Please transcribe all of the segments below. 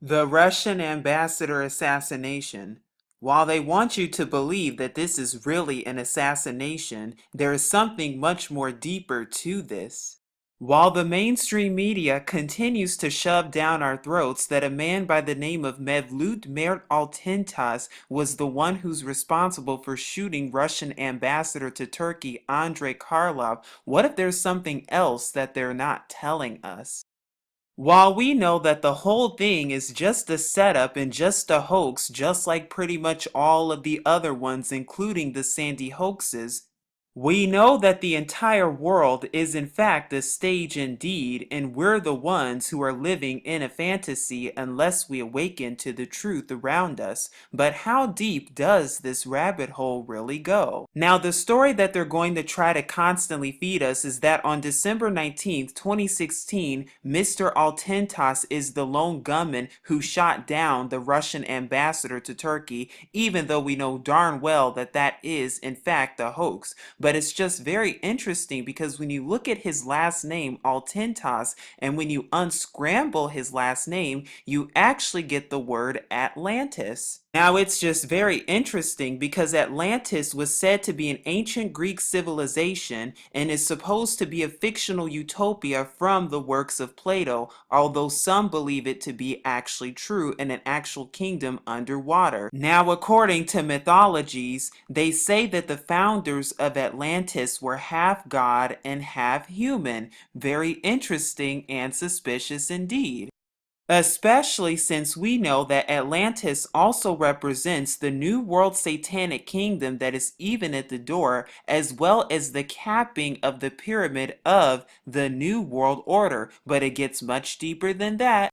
The Russian ambassador assassination. While they want you to believe that this is really an assassination, there is something much more deeper to this. While the mainstream media continues to shove down our throats that a man by the name of Mevlut Mert Altintas was the one who's responsible for shooting Russian ambassador to Turkey Andrei Karlov, what if there's something else that they're not telling us? While we know that the whole thing is just a setup and just a hoax, just like pretty much all of the other ones, including the Sandy hoaxes, we know that the entire world is in fact a stage indeed, and we're the ones who are living in a fantasy unless we awaken to the truth around us. But how deep does this rabbit hole really go? Now, the story that they're going to try to constantly feed us is that on December 19th, 2016, Mr. Altentas is the lone gunman who shot down the Russian ambassador to Turkey, even though we know darn well that that is in fact a hoax. But it's just very interesting because when you look at his last name, Altintas, and when you unscramble his last name, you actually get the word Atlantis. Now, it's just very interesting because Atlantis was said to be an ancient Greek civilization and is supposed to be a fictional utopia from the works of Plato, although some believe it to be actually true and an actual kingdom underwater. Now, according to mythologies, they say that the founders of Atlantis were half god and half human. Very interesting and suspicious indeed. Especially since we know that Atlantis also represents the New World Satanic Kingdom that is even at the door, as well as the capping of the pyramid of the New World Order. But it gets much deeper than that.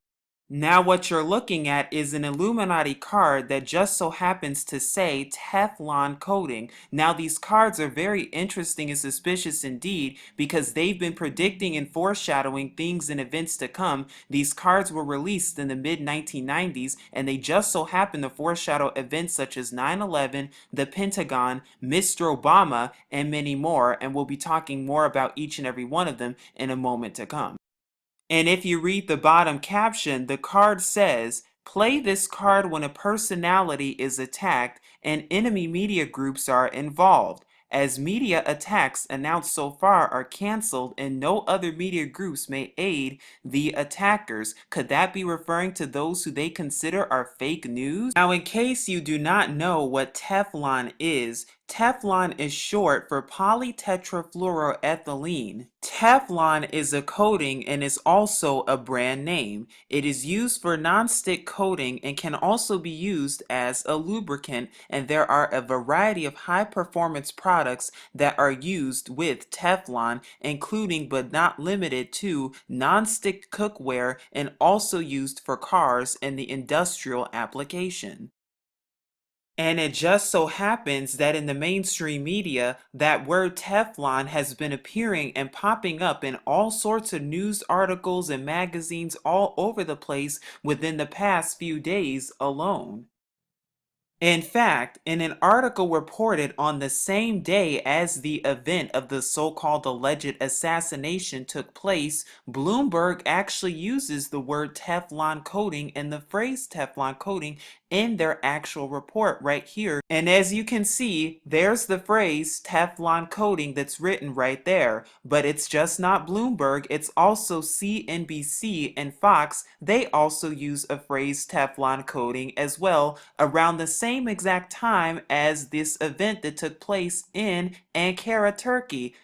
Now what you're looking at is an Illuminati card that just so happens to say Teflon coating. Now these cards are very interesting and suspicious indeed because they've been predicting and foreshadowing things and events to come. These cards were released in the mid-1990s and they just so happen to foreshadow events such as 9/11, the Pentagon, Mr. Obama, and many more, and we'll be talking more about each and every one of them in a moment to come. And if you read the bottom caption, the card says, play this card when a personality is attacked and enemy media groups are involved. As media attacks announced so far are canceled and no other media groups may aid the attackers. Could that be referring to those who they consider are fake news? Now, in case you do not know what Teflon is, Teflon is short for polytetrafluoroethylene. Teflon is a coating and is also a brand name. It is used for non-stick coating and can also be used as a lubricant, and there are a variety of high-performance products that are used with Teflon, including but not limited to non-stick cookware and also used for cars in the industrial application. And it just so happens that in the mainstream media, that word Teflon has been appearing and popping up in all sorts of news articles and magazines all over the place within the past few days alone. In fact, in an article reported on the same day as the event of the so-called alleged assassination took place, Bloomberg actually uses the word Teflon coating and the phrase Teflon coating in their actual report right here. And as you can see, there's the phrase Teflon coating that's written right there. But it's just not Bloomberg, it's also CNBC and Fox. They also use a phrase Teflon coating as well around the same exact time as this event that took place in Ankara, Turkey.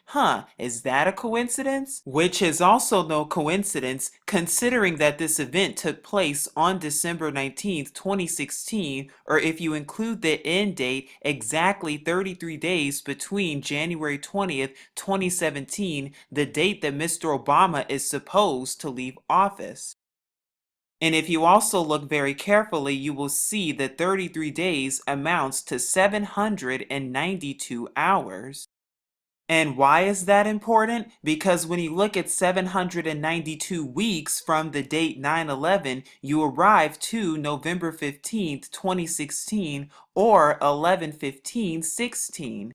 Is that a coincidence? Which is also no coincidence considering that this event took place on December 19th, 2016, or if you include the end date, exactly 33 days between January 20th, 2017, the date that Mr. Obama is supposed to leave office. And if you also look very carefully, you will see that 33 days amounts to 792 hours. And why is that important? Because when you look at 792 weeks from the date 9/11, you arrive to November 15th, 2016 or 11/15/16.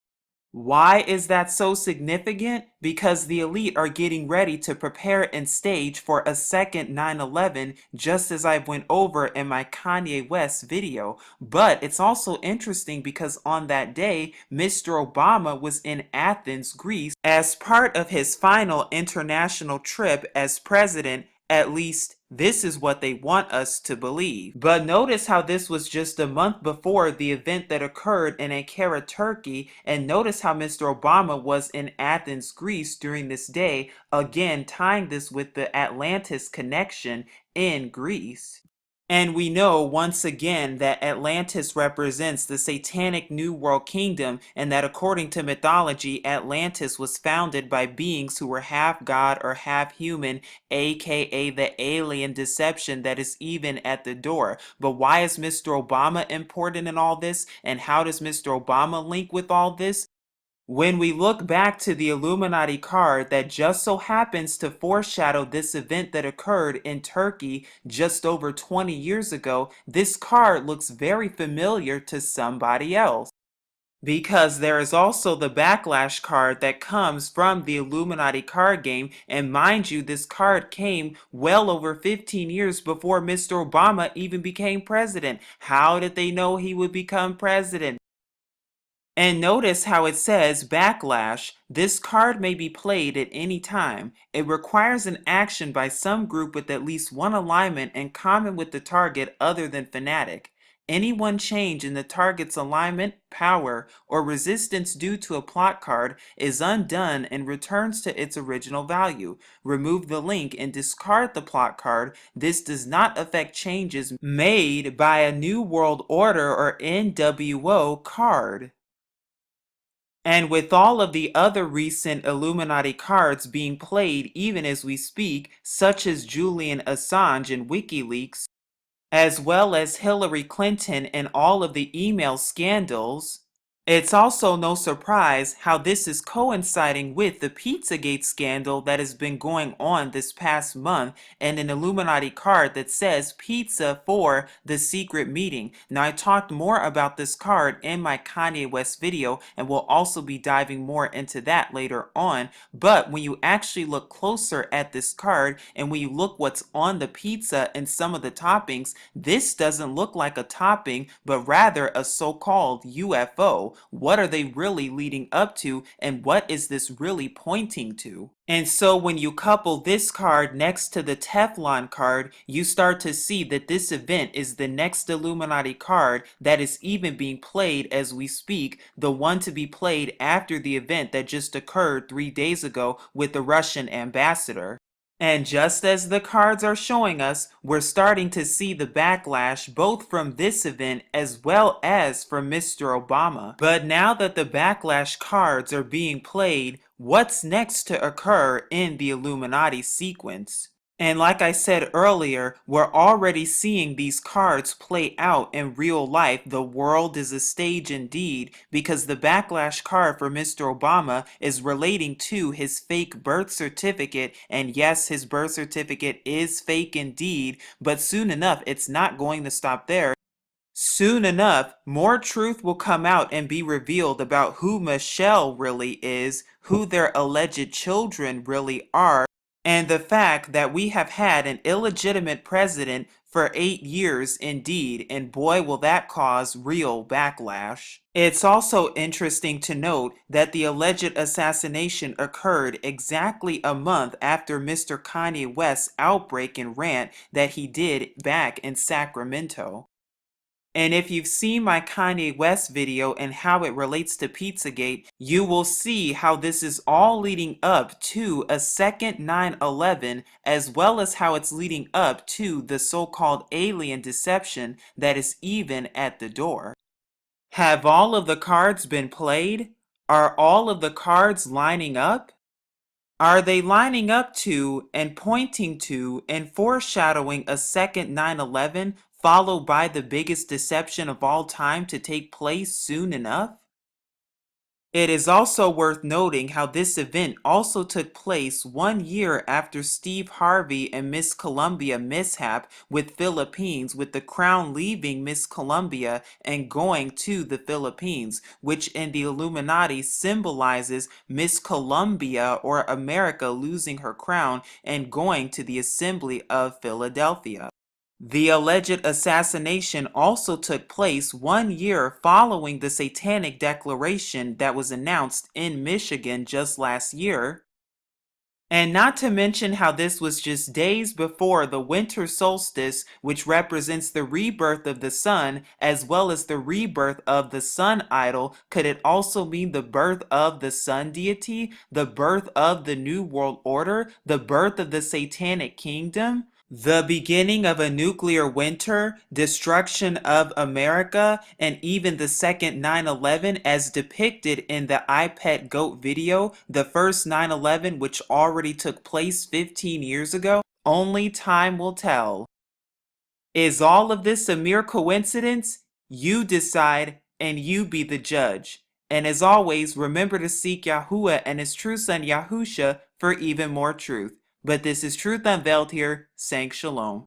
Why is that so significant? Because the elite are getting ready to prepare and stage for a second 9/11, just as I went over in my Kanye West video. But it's also interesting because on that day, Mr. Obama was in Athens, Greece, as part of his final international trip as president. At least, this is what they want us to believe. But notice how this was just a month before the event that occurred in Ankara, Turkey, and notice how Mr. Obama was in Athens, Greece during this day, again tying this with the Atlantis connection in Greece. And we know once again that Atlantis represents the satanic New World Kingdom, and that according to mythology, Atlantis was founded by beings who were half god or half human, aka the alien deception that is even at the door. But why is Mr. Obama important in all this? And how does Mr. Obama link with all this? When we look back to the Illuminati card that just so happens to foreshadow this event that occurred in Turkey just over 20 years ago, this card looks very familiar to somebody else. Because there is also the Backlash card that comes from the Illuminati card game, and mind you, this card came well over 15 years before Mr. Obama even became president. How did they know he would become president? And notice how it says backlash. This card may be played at any time. It requires an action by some group with at least one alignment in common with the target other than Fnatic. Any one change in the target's alignment, power, or resistance due to a plot card is undone and returns to its original value. Remove the link and discard the plot card. This does not affect changes made by a New World Order or NWO card. And with all of the other recent Illuminati cards being played even as we speak, such as Julian Assange and WikiLeaks, as well as Hillary Clinton and all of the email scandals, it's also no surprise how this is coinciding with the Pizzagate scandal that has been going on this past month, and an Illuminati card that says pizza for the secret meeting. Now, I talked more about this card in my Kanye West video, and we'll also be diving more into that later on. But when you actually look closer at this card, and when you look what's on the pizza and some of the toppings, this doesn't look like a topping, but rather a so-called UFO. What are they really leading up to, and what is this really pointing to? And so when you couple this card next to the Teflon card, you start to see that this event is the next Illuminati card that is even being played as we speak, the one to be played after the event that just occurred 3 days ago with the Russian ambassador. And just as the cards are showing us, we're starting to see the backlash both from this event as well as from Mr. Obama. But now that the backlash cards are being played, what's next to occur in the Illuminati sequence? And like I said earlier, we're already seeing these cards play out in real life. The world is a stage indeed, because the backlash card for Mr. Obama is relating to his fake birth certificate. And yes, his birth certificate is fake indeed, but soon enough, it's not going to stop there. Soon enough, more truth will come out and be revealed about who Michelle really is, who their alleged children really are, and the fact that we have had an illegitimate president for 8 years indeed, and boy will that cause real backlash. It's also interesting to note that the alleged assassination occurred exactly a month after Mr. Kanye West's outbreak and rant that he did back in Sacramento. And if you've seen my Kanye West video and how it relates to Pizzagate, you will see how this is all leading up to a second 9/11, as well as how it's leading up to the so-called alien deception that is even at the door. Have all of the cards been played? Are all of the cards lining up? Are they lining up to and pointing to and foreshadowing a second 9/11 followed by the biggest deception of all time to take place soon enough? It is also worth noting how this event also took place 1 year after Steve Harvey and Miss Columbia mishap with Philippines, with the crown leaving Miss Columbia and going to the Philippines, which in the Illuminati symbolizes Miss Columbia or America losing her crown and going to the Assembly of Philadelphia. The alleged assassination also took place 1 year following the Satanic Declaration that was announced in Michigan just last year. And not to mention how this was just days before the winter solstice, which represents the rebirth of the sun, as well as the rebirth of the sun idol. Could it also mean the birth of the sun deity, the birth of the New World Order, the birth of the Satanic Kingdom? The beginning of a nuclear winter, destruction of America, and even the second 9/11 as depicted in the I Pet Goat video, the first 9/11 which already took place 15 years ago? Only time will tell. Is all of this a mere coincidence? You decide and you be the judge. And as always, remember to seek Yahuwah and his true son Yahusha for even more truth. But this is Truth Unveiled here, saying shalom.